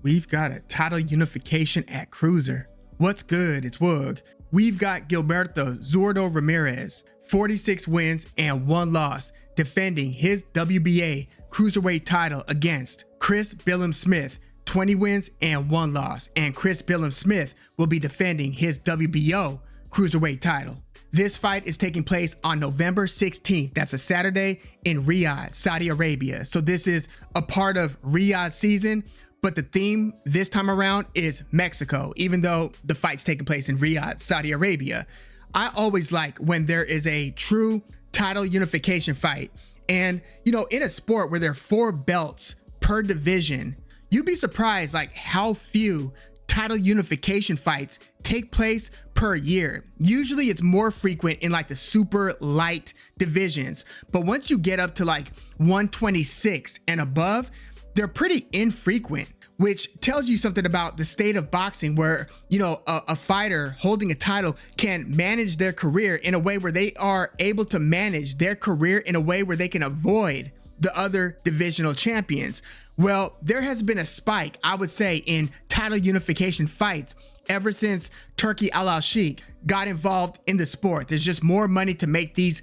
we've got a title unification at Cruiser. What's good? It's Woog. We've got Gilberto Zurdo Ramirez, 46 wins and 1 loss, defending his WBA Cruiserweight title against Chris Billam-Smith, 20 wins and 1 loss, and Chris Billam-Smith will be defending his WBO Cruiserweight title. This fight is taking place on November 16th. That's a Saturday in Riyadh, Saudi Arabia. So this is a part of Riyadh season, but the theme this time around is Mexico, even though the fight's taking place in Riyadh, Saudi Arabia. I always like when there is a true title unification fight. And, you know, in a sport where there are 4 belts per division, you'd be surprised like how few title unification fights take place per year. Usually it's more frequent in like the super light divisions, but once you get up to like 126 and above, they're pretty infrequent, which tells you something about the state of boxing where, you know, a fighter holding a title can manage their career in a way where they are able to manage their career in a way where they can avoid the other divisional champions. Well, there has been a spike, I would say, in title unification fights ever since Turki Al-Sheikh got involved in the sport. There's just more money to make these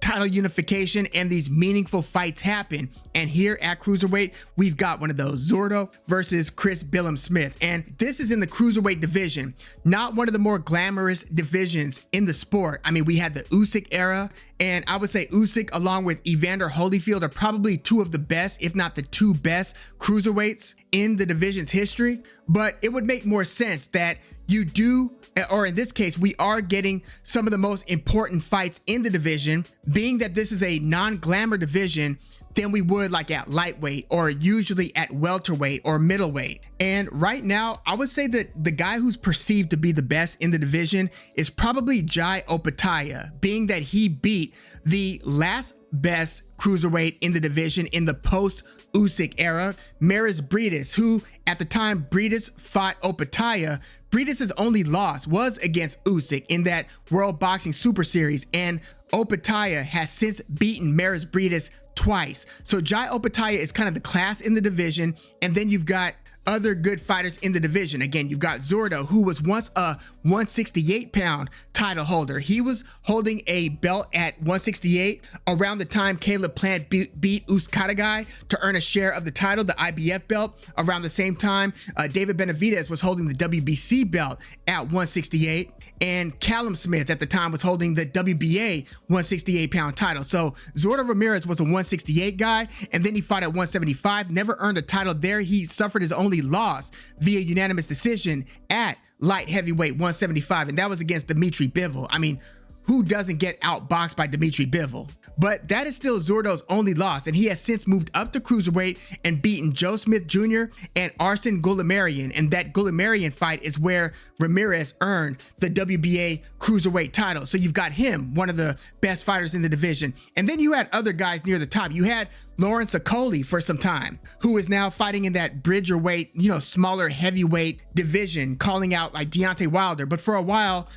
title unification and these meaningful fights happen. And here at Cruiserweight, we've got one of those, Zurdo versus Chris Billam-Smith. And this is in the Cruiserweight division, not one of the more glamorous divisions in the sport. I mean, we had the Usyk era, and I would say Usyk along with Evander Holyfield are probably 2 of the best, if not the 2 best cruiserweights in the division's history. But it would make more sense that you do, or in this case, we are getting some of the most important fights in the division, being that this is a non-glamour division, than we would like at lightweight or usually at welterweight or middleweight. And right now, I would say that the guy who's perceived to be the best in the division is probably Jai Opetaia, being that he beat the last best cruiserweight in the division in the post-Usyk era, Mairis Briedis, who at the time Briedis fought Opetaia, Briedis' only loss was against Usyk in that World Boxing Super Series, and Opetaia has since beaten Mairis Briedis twice. So Jai Opetaia is kind of the class in the division, and then you've got other good fighters in the division. Again, you've got Zurdo, who was once a 168-pound title holder. He was holding a belt at 168 around the time Caleb Plant beat Uzcategui to earn a share of the title, the IBF belt. Around the same time, David Benavidez was holding the WBC belt at 168, and Callum Smith at the time was holding the WBA 168-pound title. So Zurdo Ramirez was a 168 guy, and then he fought at 175, never earned a title there. He suffered his only loss via unanimous decision at light heavyweight 175, and that was against Dimitri Bivol. I mean, who doesn't get outboxed by Dimitri Bivol? But that is still Zurdo's only loss, and he has since moved up to cruiserweight and beaten Joe Smith Jr. and Arsen Goulamirian, and that Goulamirian fight is where Ramirez earned the WBA cruiserweight title. So you've got him, one of the best fighters in the division. And then you had other guys near the top. You had Lawrence Okolie for some time, who is now fighting in that bridgerweight, you know, smaller heavyweight division, calling out like Deontay Wilder. But for a while,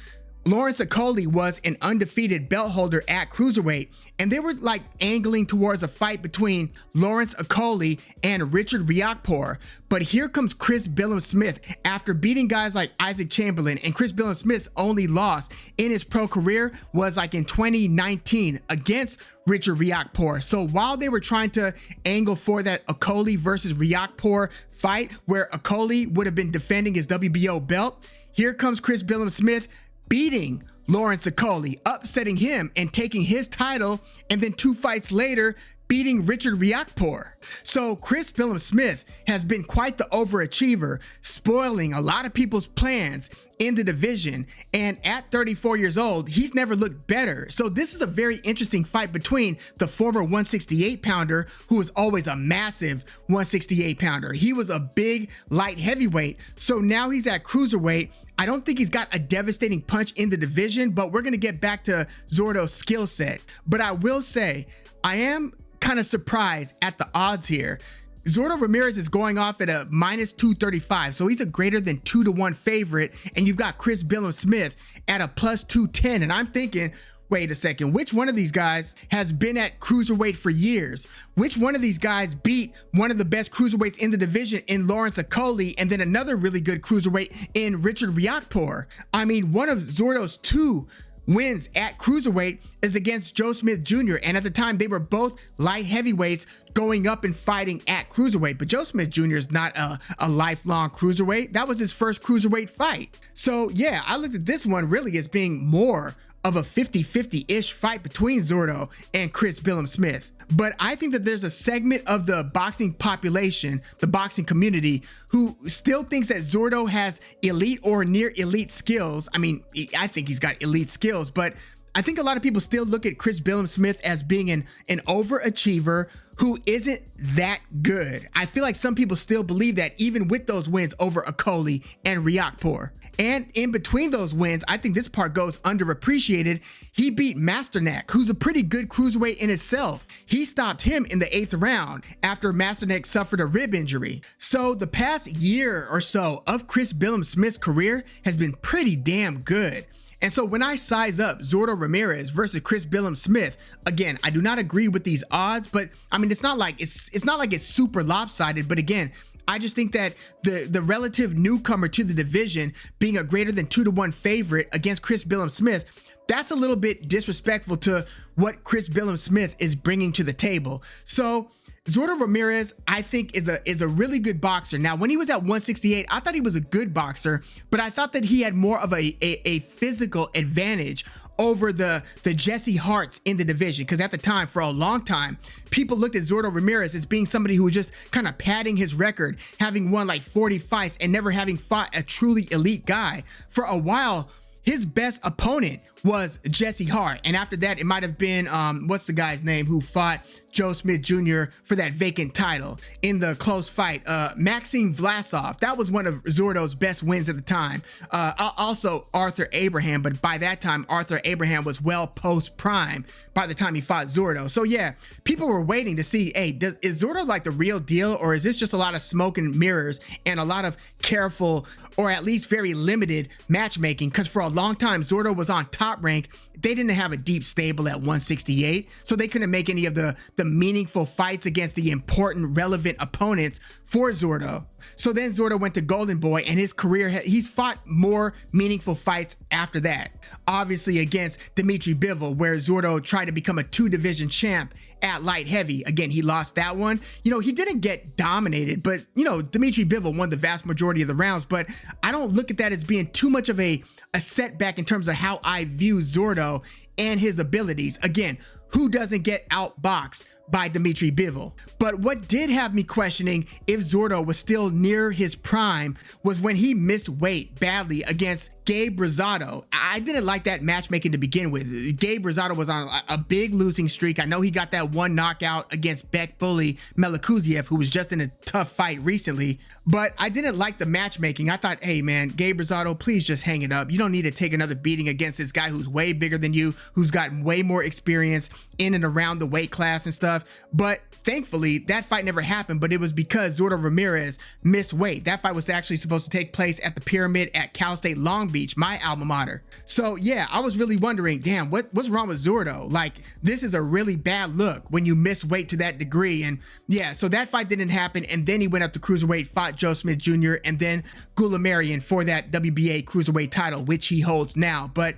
Lawrence Okolie was an undefeated belt holder at cruiserweight, and they were like angling towards a fight between Lawrence Okolie and Richard Riakporhe. But here comes Chris Billam-Smith after beating guys like Isaac Chamberlain, and Chris Billam-Smith's only loss in his pro career was like in 2019 against Richard Riakporhe. So while they were trying to angle for that Okolie versus Riakporhe fight where Okolie would have been defending his WBO belt, here comes Chris Billam-Smith beating Lawrence Okolie, upsetting him and taking his title, and then 2 fights later beating Richard Riakporhe. So Chris Billam-Smith has been quite the overachiever, spoiling a lot of people's plans in the division, and at 34 years old, he's never looked better. So this is a very interesting fight between the former 168-pounder, who was always a massive 168-pounder. He was a big light heavyweight, so now he's at cruiserweight. I don't think he's got a devastating punch in the division, but we're gonna get back to Zurdo's skill set. But I will say, I am kind of surprised at the odds here. Zurdo Ramirez is going off at a -235, so he's a greater than 2-to-1 favorite, and you've got Chris Billam-Smith at a +210, and I'm thinking, wait a second, which one of these guys has been at cruiserweight for years? Which one of these guys beat one of the best cruiserweights in the division in Lawrence Akoli, and then another really good cruiserweight in Richard Riakporhe? I mean, one of Zurdo's 2 wins at cruiserweight is against Joe Smith Jr. And at the time, they were both light heavyweights going up and fighting at cruiserweight. But Joe Smith Jr. is not a lifelong cruiserweight. That was his first cruiserweight fight. So yeah, I looked at this one really as being more of a 50-50-ish fight between Zurdo and Chris Billam-Smith. But I think that there's a segment of the boxing population, the boxing community, who still thinks that Zurdo has elite or near elite skills. I mean, I think he's got elite skills, but I think a lot of people still look at Chris Billam-Smith as being an overachiever who isn't that good. I feel like some people still believe that, even with those wins over Akoli and Riakporhe. And in between those wins, I think this part goes underappreciated. He beat Masternak, who's a pretty good cruiserweight in itself. He stopped him in the 8th round after Masternak suffered a rib injury. So the past year or so of Chris Billam-Smith's career has been pretty damn good. And so when I size up Zurdo Ramirez versus Chris Billam-Smith, again, I do not agree with these odds, but I mean, it's not like it's super lopsided. But again, I just think that the relative newcomer to the division being a greater than 2-to-1 favorite against Chris Billam-Smith, that's a little bit disrespectful to what Chris Billam-Smith is bringing to the table. So Zurdo Ramirez, I think, is a really good boxer. Now, when he was at 168, I thought he was a good boxer, but I thought that he had more of a physical advantage over the Jesse Harts in the division, because at the time, for a long time, people looked at Zurdo Ramirez as being somebody who was just kind of padding his record, having won like 40 fights and never having fought a truly elite guy. For a while, his best opponent was Jesse Hart, and after that, it might have been what's the guy's name who fought Joe Smith Jr. for that vacant title in the close fight, Maxim Vlasov. That was one of Zurdo's best wins at the time. Also Arthur Abraham, but by that time Arthur Abraham was well post prime by the time he fought Zurdo. So yeah, people were waiting to see, hey, is Zurdo like the real deal, or is this just a lot of smoke and mirrors and a lot of careful, or at least very limited matchmaking? Because for a long time, Zurdo was on Top Rank. They didn't have a deep stable at 168, so they couldn't make any of the meaningful fights against the important, relevant opponents for Zurdo. So then Zurdo went to Golden Boy, and his career, he's fought more meaningful fights after that. Obviously against Dimitri Bivol, where Zurdo tried to become a 2-division champ at light heavy. Again, he lost that one. You know, he didn't get dominated, but you know, Dimitri Bivol won the vast majority of the rounds, but I don't look at that as being too much of a setback in terms of how I view Zurdo and his abilities. Again, who doesn't get outboxed by Dimitri Bivol? But what did have me questioning if Zurdo was still near his prime was when he missed weight badly against Gabe Rosado. I didn't like that matchmaking to begin with. Gabe Rosado was on a big losing streak. I know he got that one knockout against Bek Bully Melikuziev, who was just in a tough fight recently, but I didn't like the matchmaking. I thought, hey man, Gabe Rosado, please just hang it up. You don't need to take another beating against this guy who's way bigger than you, who's got way more experience in and around the weight class and stuff. But thankfully, that fight never happened, but it was because Zurdo Ramirez missed weight. That fight was actually supposed to take place at the Pyramid at Cal State Long Beach, my alma mater. So yeah, I was really wondering, damn, what's wrong with Zurdo? Like, this is a really bad look when you miss weight to that degree. And yeah, so that fight didn't happen, and then he went up to cruiserweight, fought Joe Smith Jr., and then Gulamarian for that WBA cruiserweight title, which he holds now. But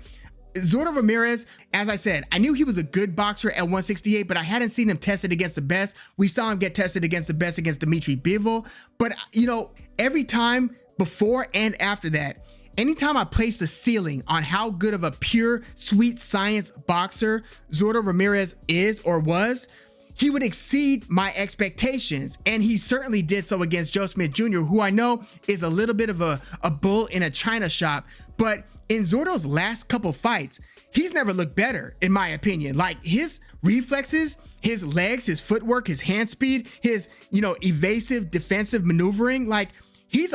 Zurdo Ramirez, as I said, I knew he was a good boxer at 168, but I hadn't seen him tested against the best. We saw him get tested against the best against Dimitri Bivol. But, you know, every time before and after that, anytime I place the ceiling on how good of a pure sweet science boxer Zurdo Ramirez is or was, he would exceed my expectations, and he certainly did so against Joe Smith Jr., who I know is a little bit of a bull in a china shop. But in Zurdo's last couple fights, he's never looked better, in my opinion. Like, his reflexes, his legs, his footwork, his hand speed, his, you know, evasive defensive maneuvering, like, he's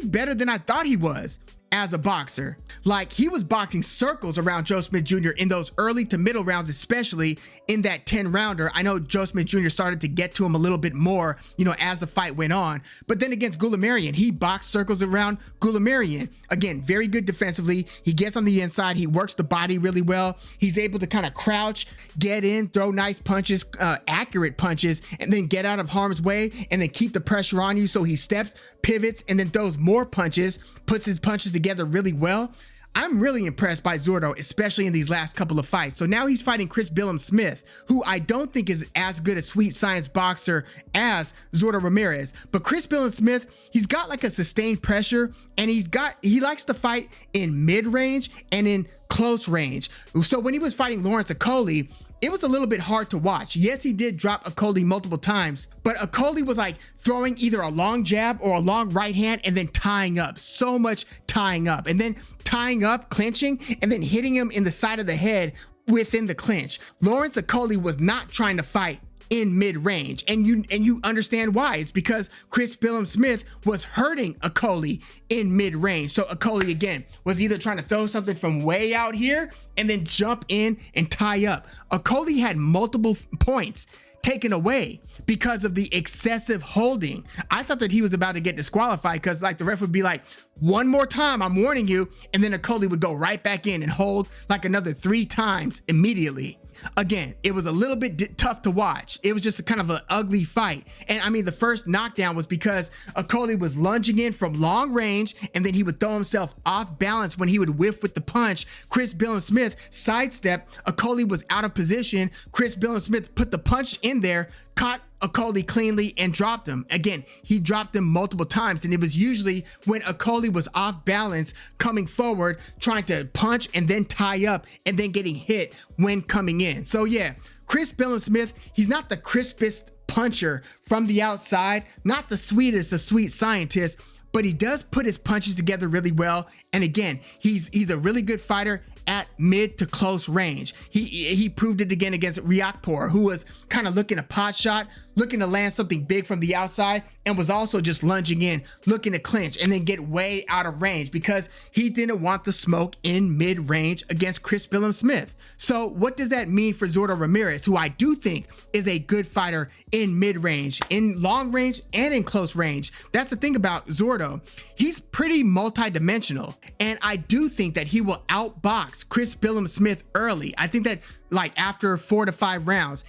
better than I thought he was. as a boxer. Like, he was boxing circles around Joe Smith Jr. in those early to middle rounds, especially in that 10-rounder. I know Joe Smith Jr. started to get to him a little bit more, as the fight went on. But then against Goulamirian, he boxed circles around Goulamirian. Again, very good defensively. He gets on the inside. He works the body really well. He's able to kind of crouch, get in, throw nice punches, accurate punches, and then get out of harm's way and then keep the pressure on you. So he steps, pivots, and then throws more punches, puts his punches together really well. I'm really impressed by Zurdo, especially in these last couple of fights. So now he's fighting Chris Billam-Smith, who I don't think is as good a sweet science boxer as Zurdo Ramirez. But Chris Billam-Smith, he's got like a sustained pressure, and he likes to fight in mid-range and in close range. So when he was fighting Lawrence Okolie, it was a little bit hard to watch. Yes, he did drop Okolie multiple times, but Okolie was like throwing either a long jab or a long right hand and then tying up. So much tying up, and then tying up, clinching, and then hitting him in the side of the head within the clinch. Lawrence Okolie was not trying to fight in mid-range, and you understand why. It's because Chris Billam-Smith was hurting Okolie in mid-range. So Okolie again was either trying to throw something from way out here and then jump in and tie up. Okolie had multiple points taken away because of the excessive holding. I thought that he was about to get disqualified because like the ref would be like, one more time, I'm warning you, and then Okolie would go right back in and hold like another 3 times immediately. Again, it was a little bit tough to watch. It was just a kind of an ugly fight. And I mean, the first knockdown was because Okolie was lunging in from long range, and then he would throw himself off balance when he would whiff with the punch. Chris Billam-Smith sidestepped. Okolie was out of position. Chris Billam-Smith put the punch in there, caught Okolie cleanly, and dropped him. Again, he dropped him multiple times, and it was usually when Okolie was off balance, coming forward, trying to punch and then tie up, and then getting hit when coming in. So yeah, Chris Billam-Smith, he's not the crispest puncher from the outside, not the sweetest of sweet scientists, but he does put his punches together really well. And again, he's a really good fighter at mid to close range. He proved it again against Riakporhe, who was kind of looking a pot shot, looking to land something big from the outside, and was also just lunging in, looking to clinch and then get way out of range because he didn't want the smoke in mid range against Chris Billam-Smith. So what does that mean for Zurdo Ramirez, who I do think is a good fighter in mid-range, in long range, and in close range? That's the thing about Zurdo. He's pretty multi-dimensional, and I do think that he will outbox Chris Billam-Smith early. I think that like after 4 to 5 rounds,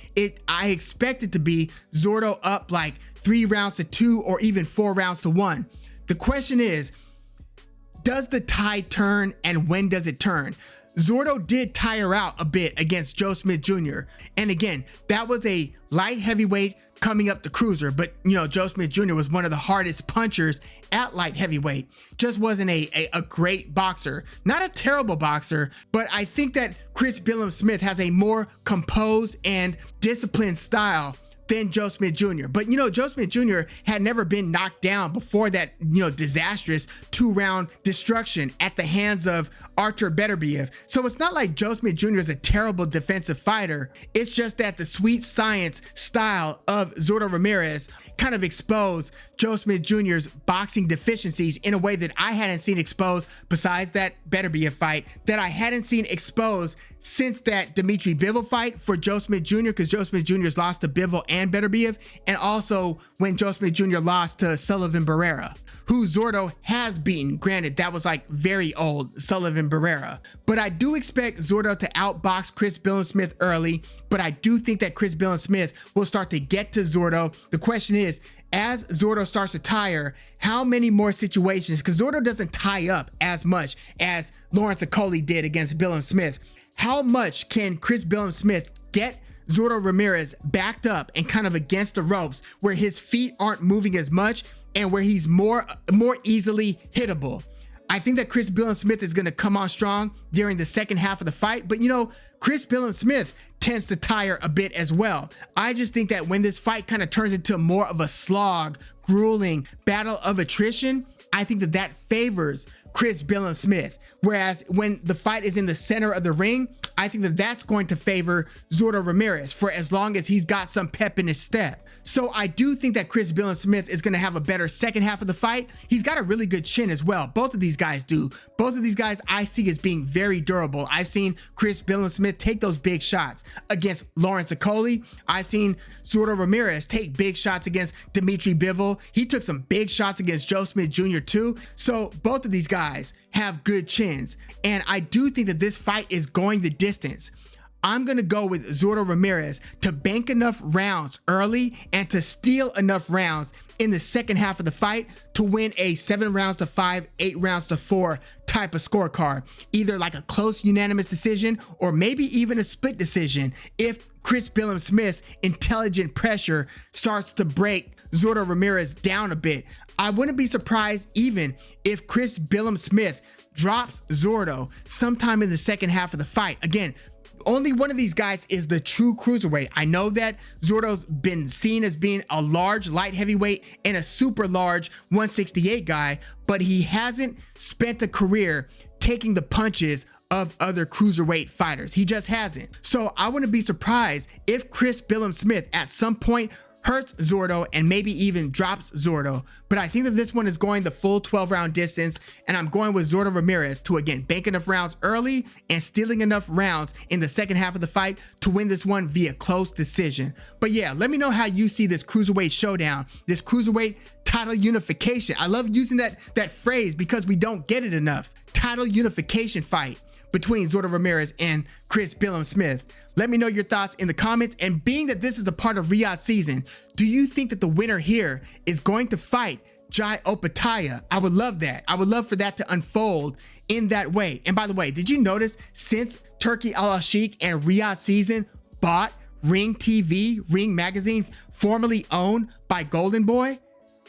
I expect it to be Zurdo up like 3 rounds to 2 or even 4 rounds to 1. The question is, does the tide turn, and when does it turn? Zurdo did tire out a bit against Joe Smith Jr. And again, that was a light heavyweight coming up to cruiser, but Joe Smith Jr. was one of the hardest punchers at light heavyweight. Just wasn't a great boxer. Not a terrible boxer, but I think that Chris Billam-Smith has a more composed and disciplined style than Joe Smith Jr. But Joe Smith Jr. had never been knocked down before that disastrous 2-round destruction at the hands of Artur Beterbiev. So it's not like Joe Smith Jr. is a terrible defensive fighter. It's just that the sweet science style of Zurdo Ramirez kind of exposed Joe Smith Jr.'s boxing deficiencies in a way that I hadn't seen exposed, besides that Beterbiev fight, that I hadn't seen exposed since that Dimitri Bivol fight for Joe Smith Jr., because Joe Smith Jr. has lost to Bivol and Beterbiev, and also when Joe Smith Jr. lost to Sullivan Barrera, who Zurdo has beaten. Granted, that was like very old Sullivan Barrera. But I do expect Zurdo to outbox Chris Billam-Smith early, but I do think that Chris Billam-Smith will start to get to Zurdo. The question is, as Zurdo starts to tire, how many more situations, because Zurdo doesn't tie up as much as Lawrence Okolie did against Billam-Smith, how much can Chris Billam-Smith get Zurdo Ramirez backed up and kind of against the ropes, where his feet aren't moving as much and where he's more easily hittable? I think that Chris Billam-Smith is going to come on strong during the second half of the fight, but Chris Billam-Smith tends to tire a bit as well. I just think that when this fight kind of turns into more of a slog, grueling battle of attrition, I think that favors Chris Billam-Smith. Whereas when the fight is in the center of the ring, I think that that's going to favor Zurdo Ramirez for as long as he's got some pep in his step. So I do think that Chris Billam-Smith is going to have a better second half of the fight. He's got a really good chin as well. Both of these guys do. Both of these guys I see as being very durable. I've seen Chris Billam-Smith take those big shots against Lawrence Okoli. I've seen Zurdo Ramirez take big shots against Dimitri Bivol. He took some big shots against Joe Smith Jr. too. So both of these guys have good chins. And I do think that this fight is going the distance. I'm going to go with Zurdo Ramirez to bank enough rounds early and to steal enough rounds in the second half of the fight to win a 7 rounds to 5, 8 rounds to 4 type of scorecard. Either like a close unanimous decision or maybe even a split decision if Chris Billam-Smith's intelligent pressure starts to break Zurdo Ramirez down a bit. I wouldn't be surprised even if Chris Billam-Smith drops Zurdo sometime in the second half of the fight. Again, only one of these guys is the true cruiserweight. I know that Zurdo's been seen as being a large light heavyweight and a super large 168 guy, but he hasn't spent a career taking the punches of other cruiserweight fighters. He just hasn't. So I wouldn't be surprised if Chris Billam-Smith at some point hurts Zurdo and maybe even drops Zurdo. But I think that this one is going the full 12-round distance, and I'm going with Zurdo Ramirez to, again, bank enough rounds early and stealing enough rounds in the second half of the fight to win this one via close decision. But yeah, let me know how you see this cruiserweight showdown, this cruiserweight title unification. I love using that phrase because we don't get it enough. Title unification fight between Zurdo Ramirez and Chris Billam-Smith. Let me know your thoughts in the comments. And being that this is a part of Riyadh season, do you think that the winner here is going to fight Jai Opetaia? I would love that. I would love for that to unfold in that way. And by the way, did you notice since Turki Al-Sheikh and Riyadh season bought Ring TV, Ring Magazine, formerly owned by Golden Boy?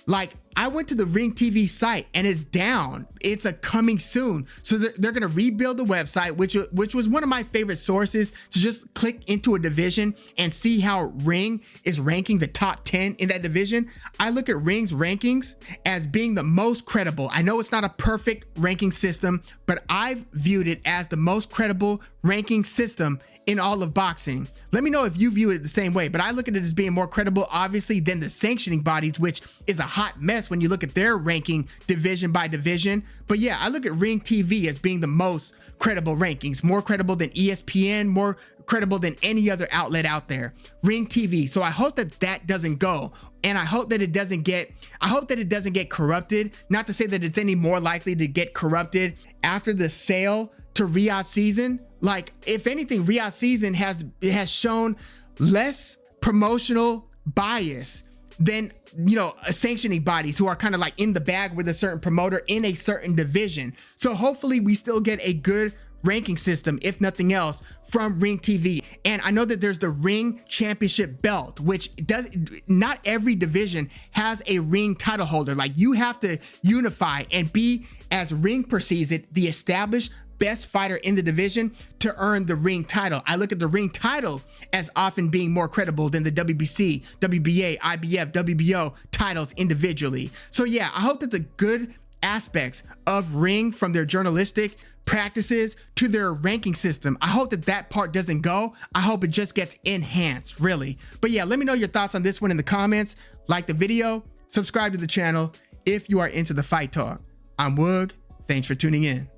Like, I went to the Ring TV site and it's down. It's a coming soon. So they're going to rebuild the website, which was one of my favorite sources to just click into a division and see how Ring is ranking the top 10 in that division. I look at Ring's rankings as being the most credible. I know it's not a perfect ranking system, but I've viewed it as the most credible ranking system in all of boxing. Let me know if you view it the same way, but I look at it as being more credible, obviously, than the sanctioning bodies, which is a hot mess when you look at their ranking division by division. But yeah, I look at Ring TV as being the most credible rankings, more credible than ESPN, more credible than any other outlet out there. Ring TV. So I hope that that doesn't go. And I hope that it doesn't get corrupted. Not to say that it's any more likely to get corrupted after the sale to Riyadh season. Like, if anything, Riyadh season has shown less promotional bias than, you know, sanctioning bodies who are kind of like in the bag with a certain promoter in a certain division. So hopefully we still get a good ranking system, if nothing else, from Ring TV. And I know that there's the Ring Championship belt, which does not every division has a Ring title holder. Like, you have to unify and be, as Ring perceives it, the established best fighter in the division to earn the Ring title. I look at the Ring title as often being more credible than the WBC, WBA, IBF, WBO titles individually. So yeah, I hope that the good aspects of Ring, from their journalistic practices to their ranking system, I hope that that part doesn't go. I hope it just gets enhanced, really. But yeah, let me know your thoughts on this one in the comments. Like the video, subscribe to the channel if you are into the fight talk. I'm Woog. Thanks for tuning in.